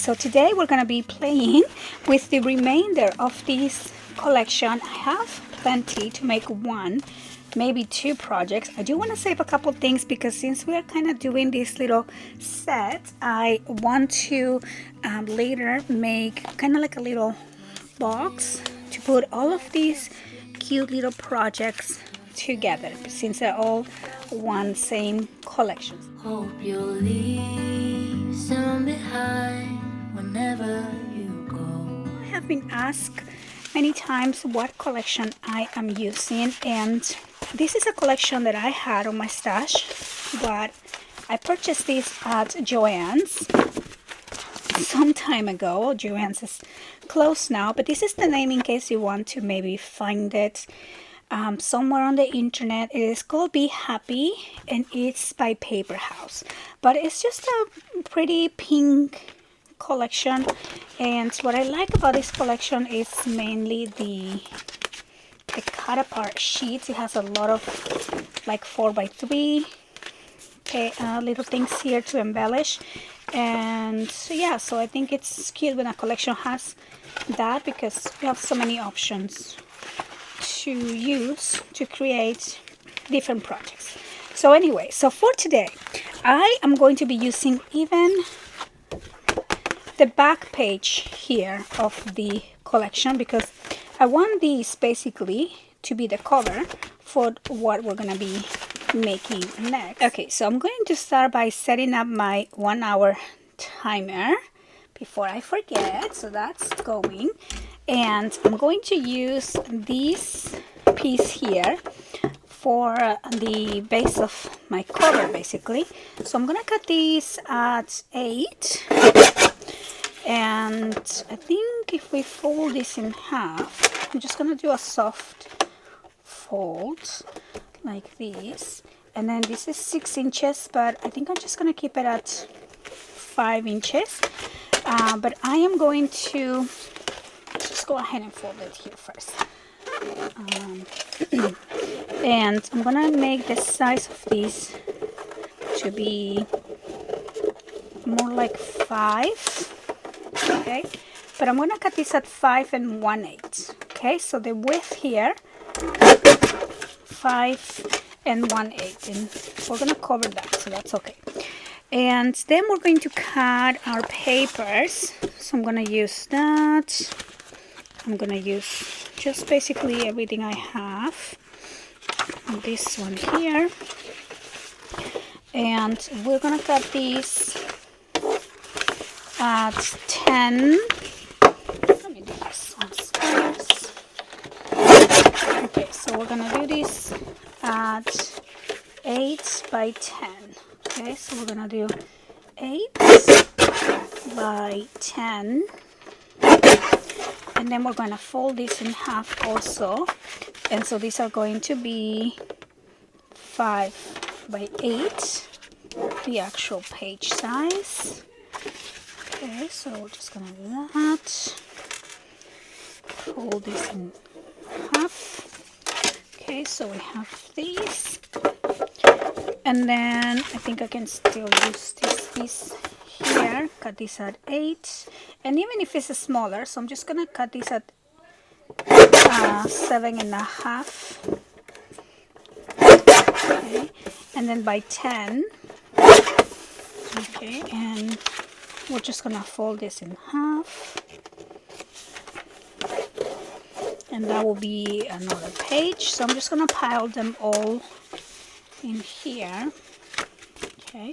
so today we're gonna be playing with the remainder of this collection. I have plenty to make one, maybe two projects. I do want to save a couple things because since we're kind of doing this little set, I want to later make kind of like a little box to put all of these cute little projects together since they're all one same collection. Hope you'll leave some behind whenever you go. I have been asked many times what collection I am using, and this is a collection that I had on my stash, but I purchased this at Joann's some time ago. Joann's is closed now, but this is the name in case you want to maybe find it somewhere on the internet. It is called Be Happy, and it's by Paper House, but it's just a pretty pink collection. And what I like about this collection is mainly the cut apart sheets. It has a lot of like 4x3 little things here to embellish, and so yeah, so I think it's cute when a collection has that because you have so many options to use to create different projects. So anyway, so for today I am going to be using even the back page here of the collection because I want these basically to be the cover for what we're gonna be making next. Okay, so I'm going to start by setting up my 1 hour timer before I forget. So that's going, and I'm going to use this piece here for the base of my cover basically. So I'm gonna cut these at 8, and I think if we fold this in half, I'm just gonna do a soft fold like this, and then this is 6 inches, but I think I'm just gonna keep it at 5 inches. But I am going to just go ahead and fold it here first. And I'm gonna make the size of these to be more like 5, okay, but I'm gonna cut this at 5 1/8. Okay, so the width here 5 1/8, and we're gonna cover that, so that's okay. And then we're going to cut our papers, so I'm gonna use that. I'm gonna use just basically everything I have. This one here, and we're gonna cut these at 10. Let me do this one first. Okay, so we're gonna do this at 8 by 10. Okay, so we're gonna do 8 by 10, and then we're gonna fold this in half also, and so these are going to be 5 by 8, the actual page size. Okay, so we're just gonna do that. Fold this in half. Okay, so we have these, and then I think I can still use this piece here. Cut this at 8, and even if it's smaller, so I'm just gonna cut this at 7.5. Okay, and then by 10. Okay, and we're just gonna fold this in half, and that will be another page. So I'm just gonna pile them all in here. Okay,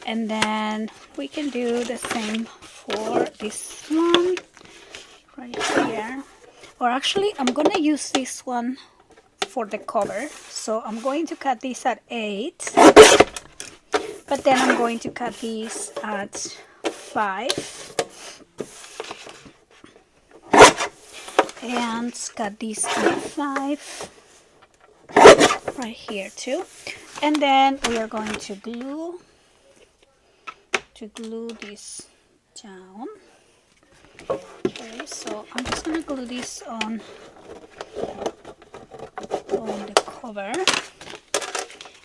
and then we can do the same for this one right here, or actually I'm gonna use this one for the cover. So I'm going to cut this at 8, but then I'm going to cut these at 5, and cut these at 5 right here too, and then we are going to glue this down. Okay, so I'm just gonna glue this on the cover,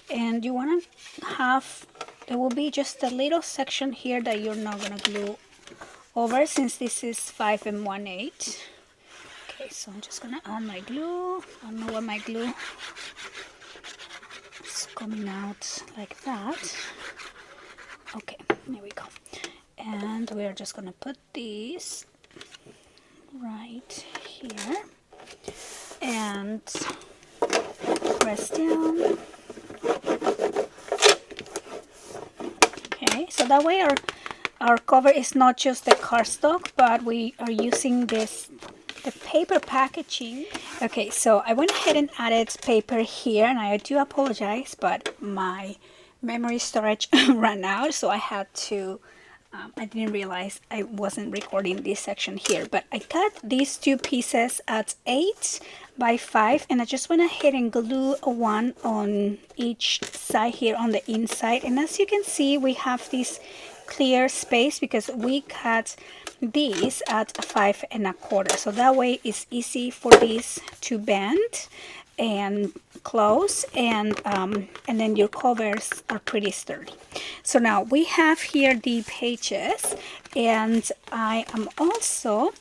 and you want to have, there will be just a little section here that you're not gonna glue over since this is 5 1/8. Okay, so I'm just gonna add my glue. I don't know why my glue is coming out like that. Okay, there we go. And we are just gonna put these right here and press down. Okay, so that way our cover is not just the cardstock, but we are using the paper packaging. Okay, so I went ahead and added paper here, and I do apologize, but my memory storage ran out, so I had to I didn't realize I wasn't recording this section here, but I cut these two pieces at 8 by 5, and I just went ahead and glue one on each side here on the inside. And as you can see, we have this clear space because we cut these at 5 1/4, so that way it's easy for these to bend and close, and then your covers are pretty sturdy. So now we have here the pages, and I am also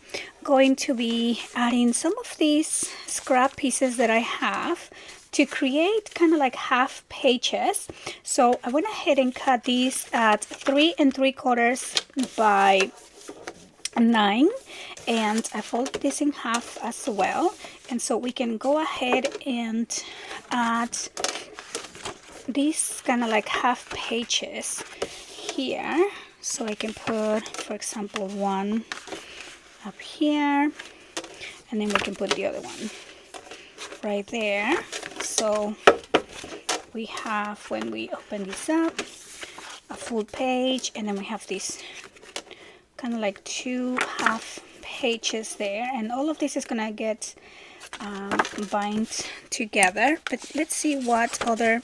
going to be adding some of these scrap pieces that I have to create kind of like half pages. So I went ahead and cut these at 3 3/4 by 9, and I folded this in half as well. And so we can go ahead and add these kind of like half pages here. So I can put, for example, one up here, and then we can put the other one right there. So we have, when we open this up, a full page, and then we have this kind of like two half pages there, and all of this is gonna get bind together. But let's see what other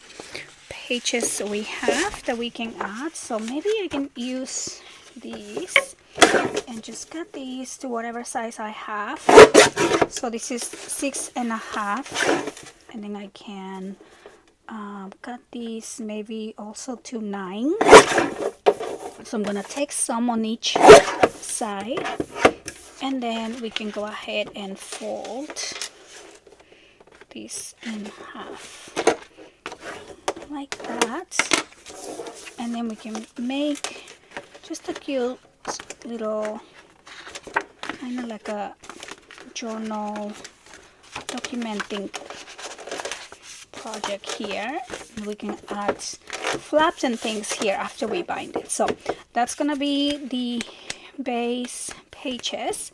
pages we have that we can add. So maybe I can use these and just cut these to whatever size I have. So this is 6 1/2, and then I can cut these maybe also to 9. So I'm gonna take some on each side, and then we can go ahead and fold this in half like that, and then we can make just a cute little kind of like a journal documenting project here. We can add flaps and things here after we bind it. So that's gonna be the base pages,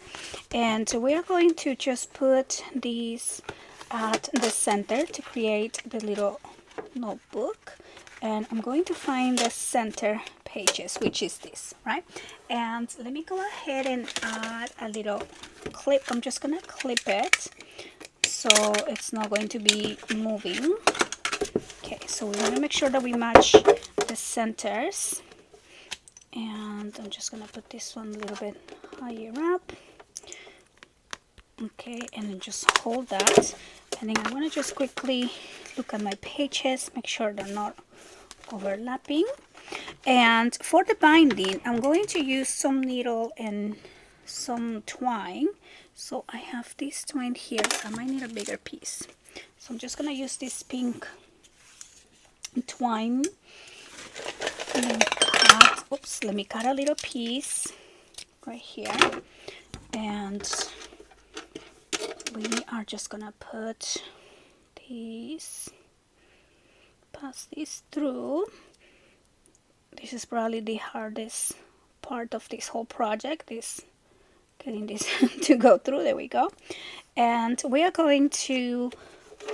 and we are going to just put these at the center to create the little notebook. And I'm going to find the center pages, which is this, right? And let me go ahead and add a little clip. I'm just gonna clip it so it's not going to be moving. Okay, so we want to make sure that we match the centers, and I'm just gonna put this one a little bit higher up. Okay, and then just hold that, and then I want to just quickly look at my pages, make sure they're not overlapping. And for the binding, I'm going to use some needle and some twine. So I have this twine here. I might need a bigger piece, so I'm just gonna use this pink twine, and then cut, oops, let me cut a little piece right here, and we are just gonna put these, pass this through. This is probably the hardest part of this whole project, this getting this to go through. There we go. And we are going to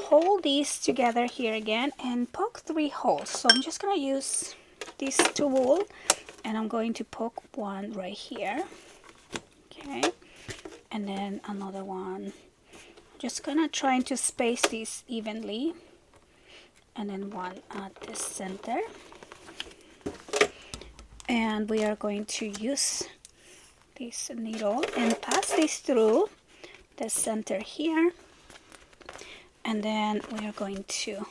hold these together here again and poke 3 holes. So I'm just gonna use this tool, and I'm going to poke one right here, okay, and then another one. Just gonna try to space these evenly, and then one at the center. And we are going to use this needle and pass this through the center here, and then we are going to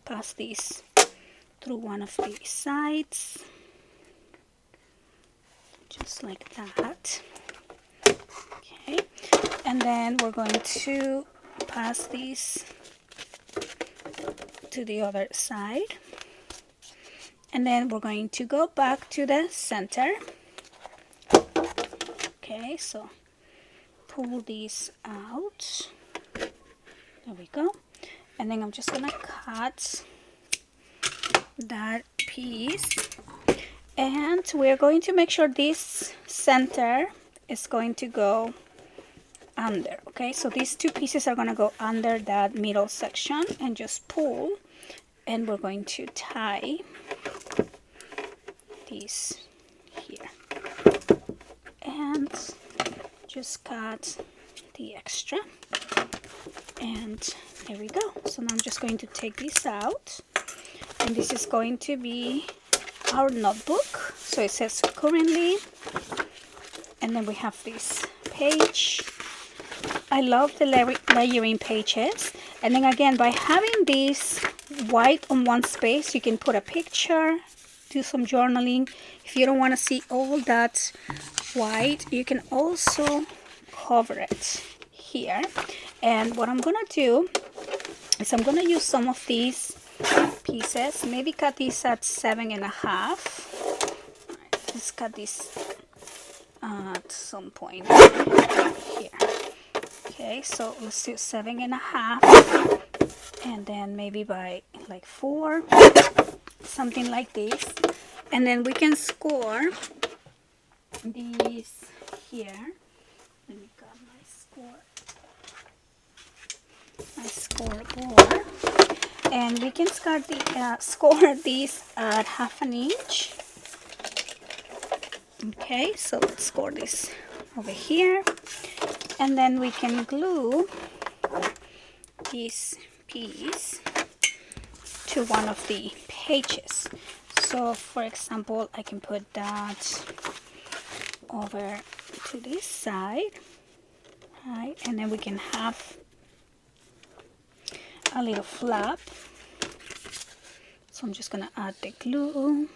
pass these through one of the sides, just like that. And then we're going to pass these to the other side. And then we're going to go back to the center. Okay, so pull these out. There we go. And then I'm just gonna cut that piece. And we're going to make sure this center is going to go under. Okay, so these two pieces are gonna go under that middle section, and just pull, and we're going to tie these here and just cut the extra. And there we go. So now I'm just going to take this out, and this is going to be our notebook. So it says currently, and then we have this page. I love the layering pages. And then again, by having this white on one space, you can put a picture, do some journaling. If you don't want to see all that white, you can also cover it here. And what I'm gonna do is I'm gonna use some of these pieces, maybe cut these at 7.5. Let's cut this at some point here. Okay, so let's do 7.5, and then maybe by like 4, something like this. And then we can score these here. Let me grab my scoreboard, and we can score these at 1/2 inch. Okay, so let's score this over here, and then we can glue this piece to one of the pages. So for example, I can put that over to this side, right? And then we can have a little flap. So I'm just gonna add the glue,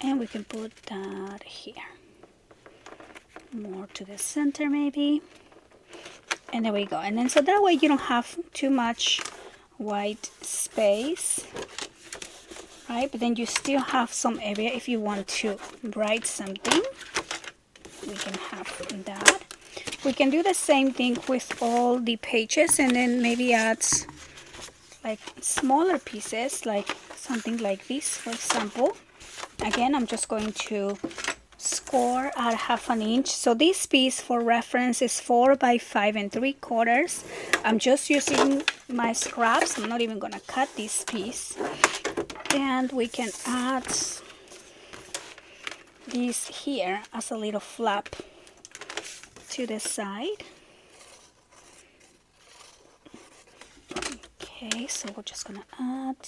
and we can put that here, more to the center maybe. And there we go. And then so that way you don't have too much white space, right? But then you still have some area if you want to write something. We can have that. We can do the same thing with all the pages, and then maybe add like smaller pieces, like something like this, for example. Again, I'm just going to score at 1/2 inch. So this piece, for reference, is 4 by 5 3/4. I'm just using my scraps. I'm not even gonna cut this piece. And we can add this here as a little flap to the side. Okay, so we're just gonna add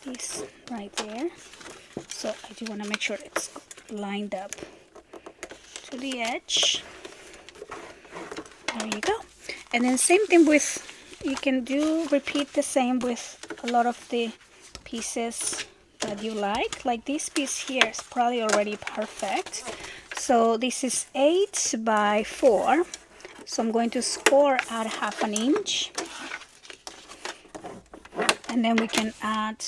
this right there. So I do want to make sure it's lined up to the edge. There you go. And then same thing with, you can repeat the same with a lot of the pieces that you like this piece here is probably already perfect. So this is 8 by 4, so I'm going to score at 1/2 inch, and then we can add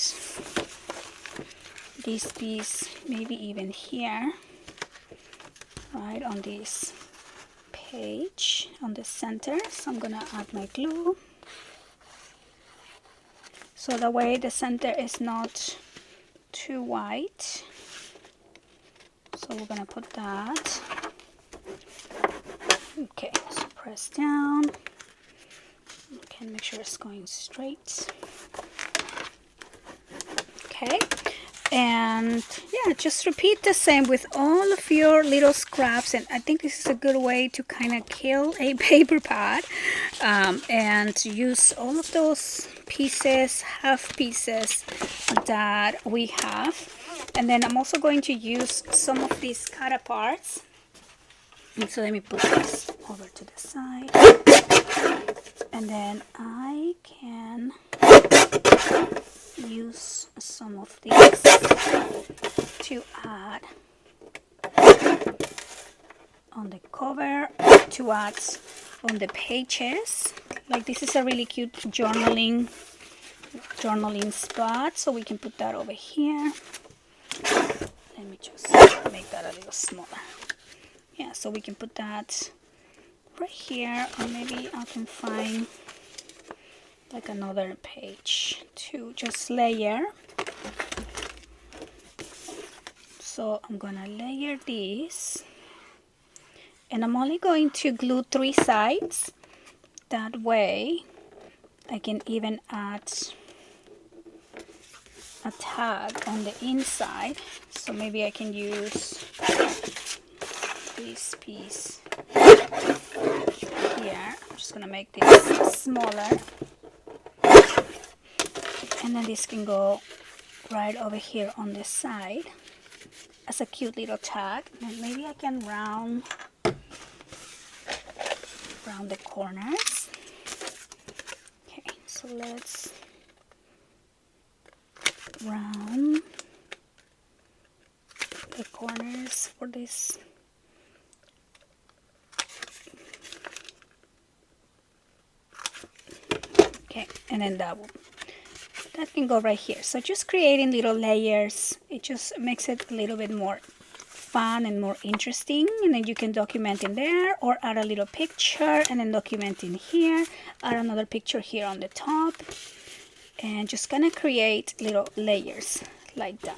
this piece maybe even here, right on this page on the center. So I'm gonna add my glue, so that way the center is not too white. So we're gonna put that. Okay, so press down. Okay, make sure it's going straight. Okay, and yeah, just repeat the same with all of your little scraps. And I think this is a good way to kind of kill a paper pad, and use all of those pieces, half pieces that we have. And then I'm also going to use some of these cut aparts. And so let me put this over to the side, and then I can use some of these to add on the cover, to add on the pages. Like this is a really cute journaling spot, so we can put that over here. Let me just make that a little smaller. Yeah, so we can put that right here, or maybe I can find like another page to just layer. So I'm gonna layer this, and I'm only going to glue 3 sides. That way I can even add a tag on the inside. So maybe I can use this piece here. I'm just gonna make this smaller, and then this can go right over here on this side as a cute little tag. And maybe I can round the corners. Okay, so let's round the corners for this. Okay, and then that can go right here. So just creating little layers, it just makes it a little bit more fun and more interesting. And then you can document in there, or add a little picture and then document in here, add another picture here on the top, and just gonna create little layers like that.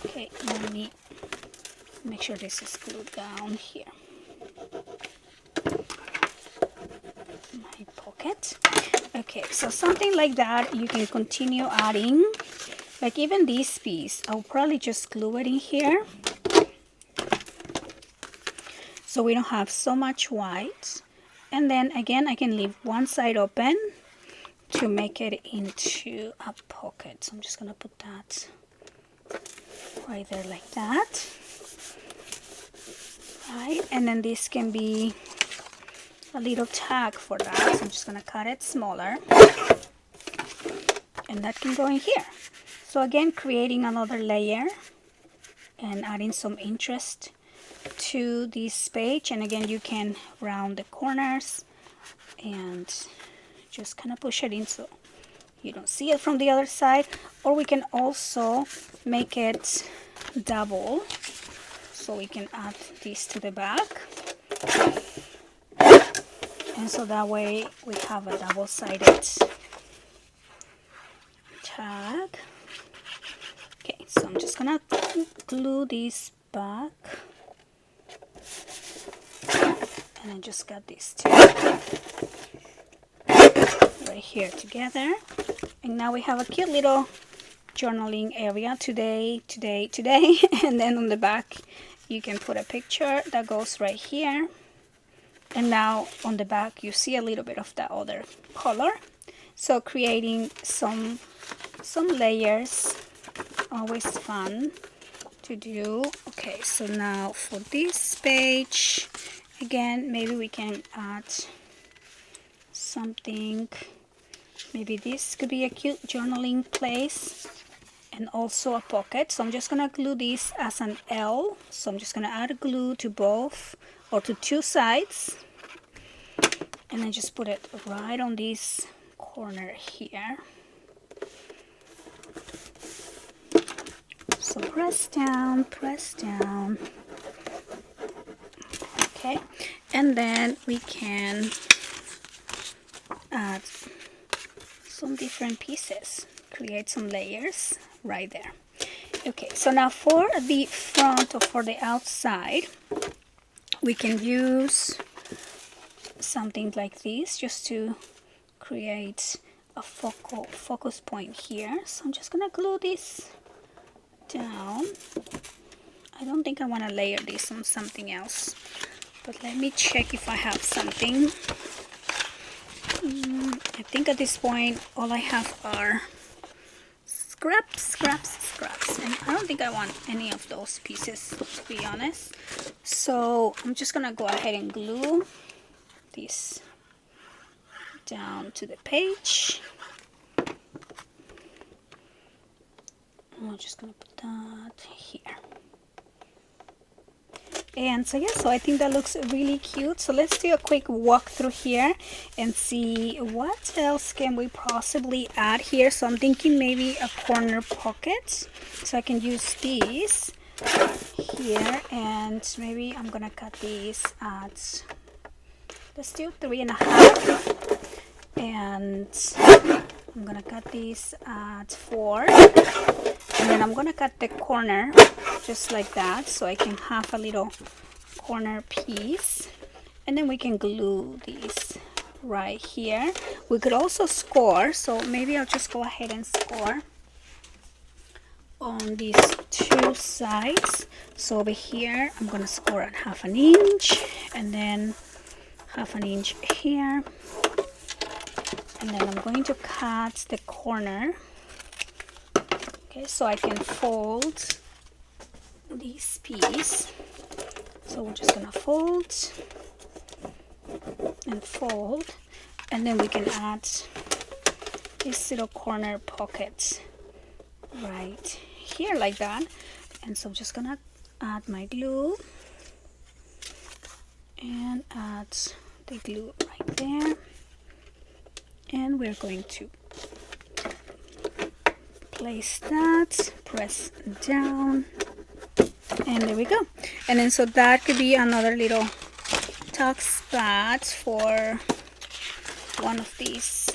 Okay, let me make sure this is glued down here. My pocket. Okay, so something like that you can continue adding. Like even this piece, I'll probably just glue it in here, so we don't have so much white. And then again, I can leave one side open to make it into a pocket. So I'm just gonna put that right there like that. Right, and then this can be a little tag for that. So I'm just gonna cut it smaller, and that can go in here. So again, creating another layer and adding some interest to this page. And again, you can round the corners and just kind of push it in so you don't see it from the other side. Or we can also make it double, so we can add this to the back, and so that way we have a double-sided tag. Okay, so I'm just gonna glue this back, and I just got these two right here together. And now we have a cute little journaling area, today. And then on the back you can put a picture that goes right here. And now on the back you see a little bit of that other color. So creating some layers, always fun to do. Okay, so now for this page, again, maybe we can add something. Maybe this could be a cute journaling place, and also a pocket. So I'm just gonna glue this as an L. So I'm just gonna add glue to both, or to 2 sides, and then just put it right on this corner here. So press down. Okay, and then we can add some different pieces, create some layers right there. Okay, so now for the front, or for the outside, we can use something like this just to create a focus point here. So I'm just gonna glue this down. I don't think I want to layer this on something else, but let me check if I have something. I think at this point all I have are scraps, and I don't think I want any of those pieces, to be honest. So I'm just gonna go ahead and glue this down to the page. I'm just gonna put that here. And so yeah, so I think that looks really cute. So let's do a quick walk through here and see what else can we possibly add here. So I'm thinking maybe a corner pocket, so I can use these here, and maybe I'm gonna cut these at, let's do 3.5, and I'm gonna cut these at 4, and then I'm gonna cut the corner just like that, so I can have a little corner piece, and then we can glue these right here. We could also score, so maybe I'll just go ahead and score on these two sides. So over here I'm gonna score at 1/2 inch, and then 1/2 inch here, and then I'm going to cut the corner. Okay, so I can fold this piece. So we're just gonna fold and fold, and then we can add this little corner pocket right here like that. And so I'm just gonna add my glue and add the glue right there, and we're going to place that, press down, and there we go. And then so that could be another little tuck spot for one of these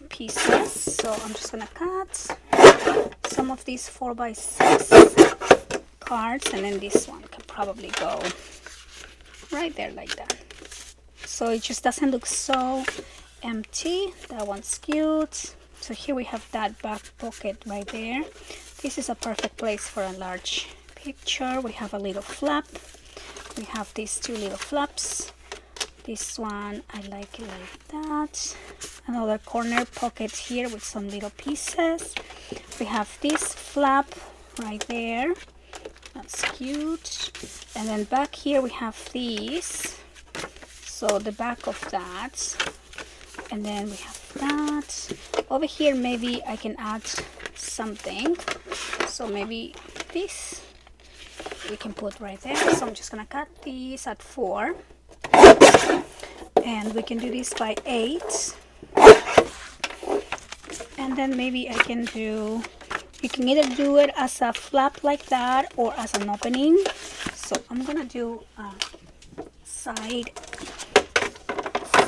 pieces. So I'm just gonna cut some of these 4x6 cards, and then this one can probably go right there like that, so it just doesn't look so empty. That one's cute. So here we have that back pocket right there. This is a perfect place for a large picture. We have a little flap. We have these two little flaps. This one, I like it like that. Another corner pocket here with some little pieces. We have this flap right there. That's cute. And then back here we have these. So the back of that. And then we have that. Over here maybe I can add something. So maybe this we can put right there. So I'm just gonna cut these at 4. And we can do this by 8. And then maybe I can do, you can either do it as a flap like that or as an opening. So I'm gonna do a side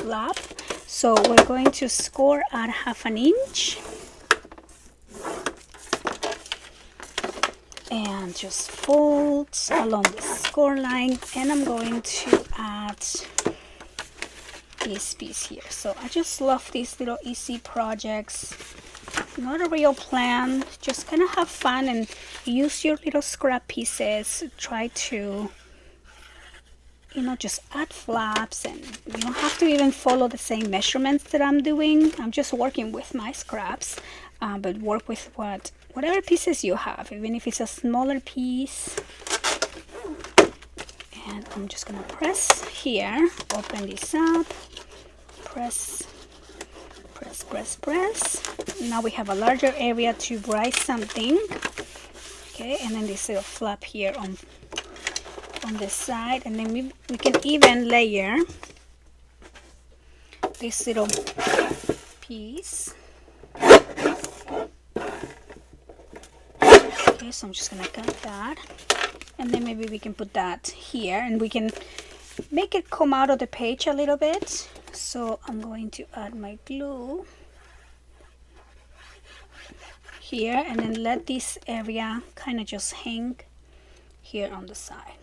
flap. So we're going to score at 1/2 inch and just fold along the score line, and I'm going to add this piece here. So I just love these little easy projects. Not a real plan, just kind of have fun and use your little scrap pieces. Try to, you know, just add flaps, and you don't have to even follow the same measurements that I'm doing. I'm just working with my scraps, but work with whatever pieces you have, even if it's a smaller piece. And I'm just gonna press here, open this up, press, press, press, press. Now we have a larger area to write something. Okay, and then this little flap here on this side, and then we can even layer this little piece. Okay, so I'm just gonna cut that, and then maybe we can put that here, and we can make it come out of the page a little bit. So I'm going to add my glue here, and then let this area kind of just hang here on the side.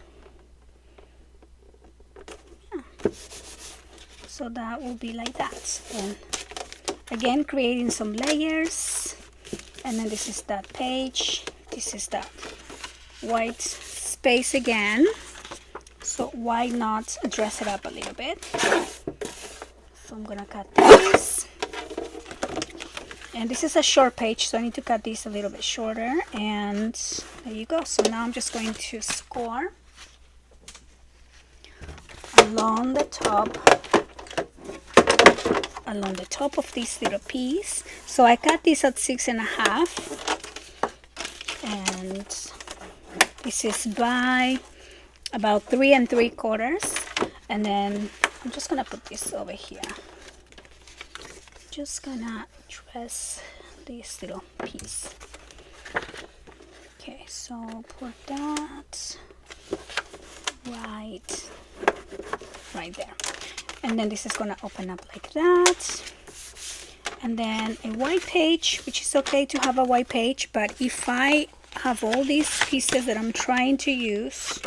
So that will be like that. And again, creating some layers. And then this is that page. This is that white space again. So why not dress it up a little bit? So I'm gonna cut this. And this is a short page, so I need to cut this a little bit shorter. And there you go. So now I'm just going to score along the top of this little piece. So I cut this at 6.5, and this is by about 3 3/4, and then I'm just gonna put this over here. Just gonna dress this little piece. Okay, so put that right there, and then this is gonna open up like that. And then a white page, which is okay to have a white page, but if I have all these pieces that I'm trying to use,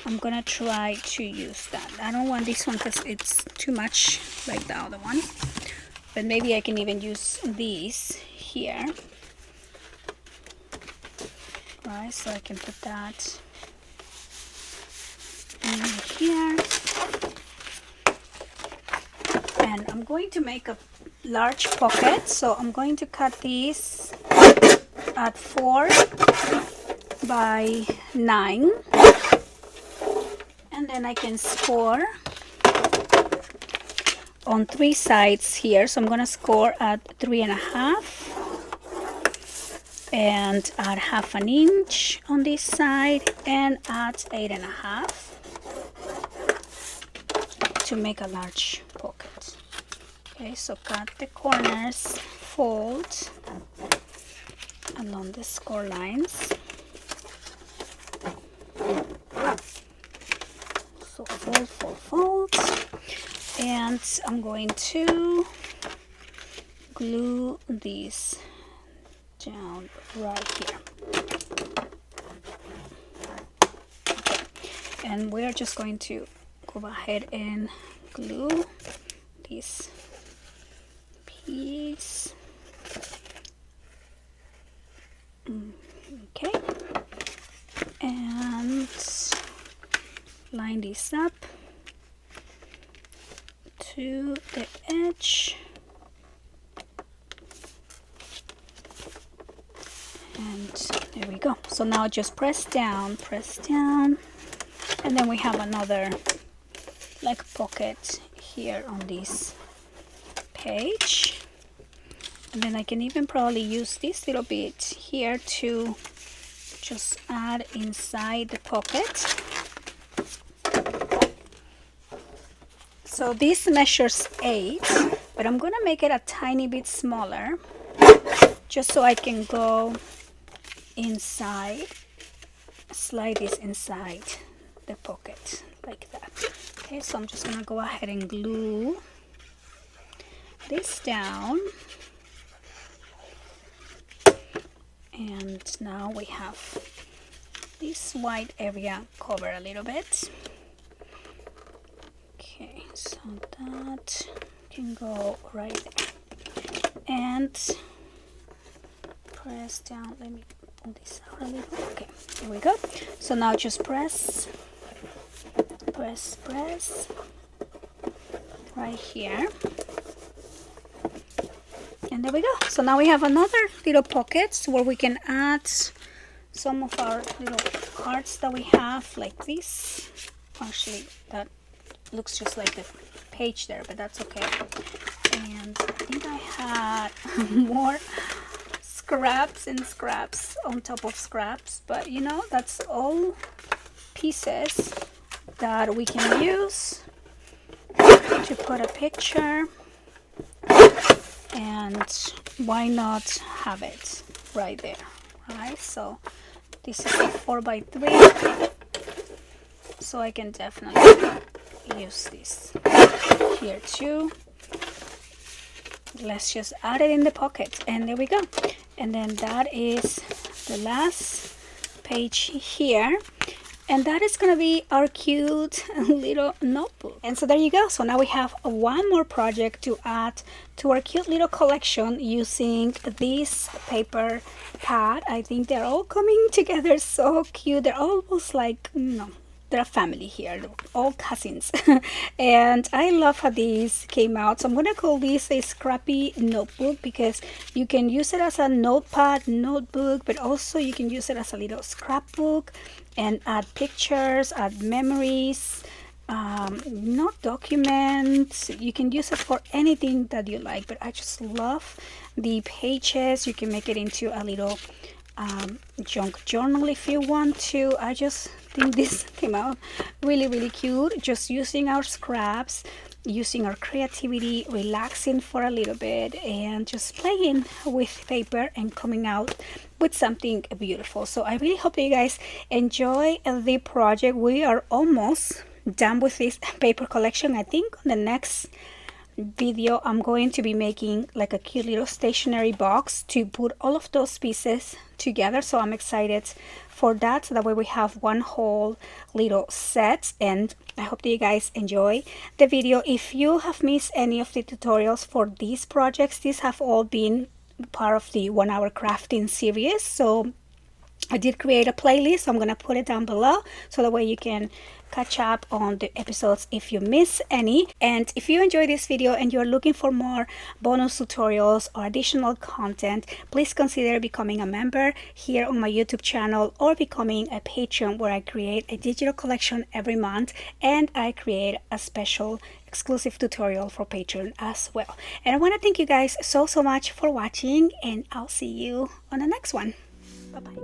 I'm gonna try to use that. I don't want this one because it's too much like the other one, but maybe I can even use these here. Right, so I can put that in here. And I'm going to make a large pocket, so I'm going to cut these at 4 by 9, and then I can score on 3 sides here. So I'm going to score at 3.5 and add 1/2 inch on this side and add 8.5 to make a large pocket. Okay, so cut the corners, fold along the score lines. So fold, fold, fold, and I'm going to glue these down right here. Okay. And we're just going to go ahead and glue this piece. Okay, and line this up to the edge, and there we go. So now just press down, and then we have another like pocket here on this page. And then I can even probably use this little bit here to just add inside the pocket. So this measures 8, but I'm gonna make it a tiny bit smaller just so I can go inside, slide this inside the pocket like that. Okay, so I'm just gonna go ahead and glue this down. And now we have this white area covered a little bit. Okay, so that can go right there. And press down. Let me pull this out a little. Okay, here we go. So now just press right here. And there we go. So now we have another little pockets where we can add some of our little cards that we have, like this. Actually, that looks just like the page there, but that's okay. And I think I had more scraps and scraps on top of scraps, but you know, that's all pieces that we can use to put a picture. And why not have it right there, right? So this is a 4 by 3, so I can definitely use this here too. Let's just add it in the pocket, and there we go. And then that is the last page here. And that is going to be our cute little notebook. And so there you go. So now we have one more project to add to our cute little collection using this paper pad. I think they're all coming together so cute. They're almost like, they're a family here, all cousins. And I love how these came out. So I'm gonna call this a scrappy notebook because you can use it as a notepad, notebook, but also you can use it as a little scrapbook and add pictures, add memories, not documents. You can use it for anything that you like, but I just love the pages. You can make it into a little junk journal if you want to. I just think this came out really cute. Just using our scraps, using our creativity, relaxing for a little bit, and just playing with paper and coming out with something beautiful. So I really hope you guys enjoy the project. We are almost done with this paper collection. I think on the next video I'm going to be making like a cute little stationery box to put all of those pieces together, so I'm excited for that, so that way we have one whole little set. And I hope that you guys enjoy the video. If you have missed any of the tutorials for these projects, these have all been part of the 1 hour crafting series, so I did create a playlist. I'm going to put it down below, so that way you can catch up on the episodes if you miss any. And if you enjoyed this video and you're looking for more bonus tutorials or additional content, please consider becoming a member here on my YouTube channel, or becoming a patron, where I create a digital collection every month and I create a special exclusive tutorial for Patreon as well. And I want to thank you guys so much for watching, and I'll see you on the next one. Bye bye.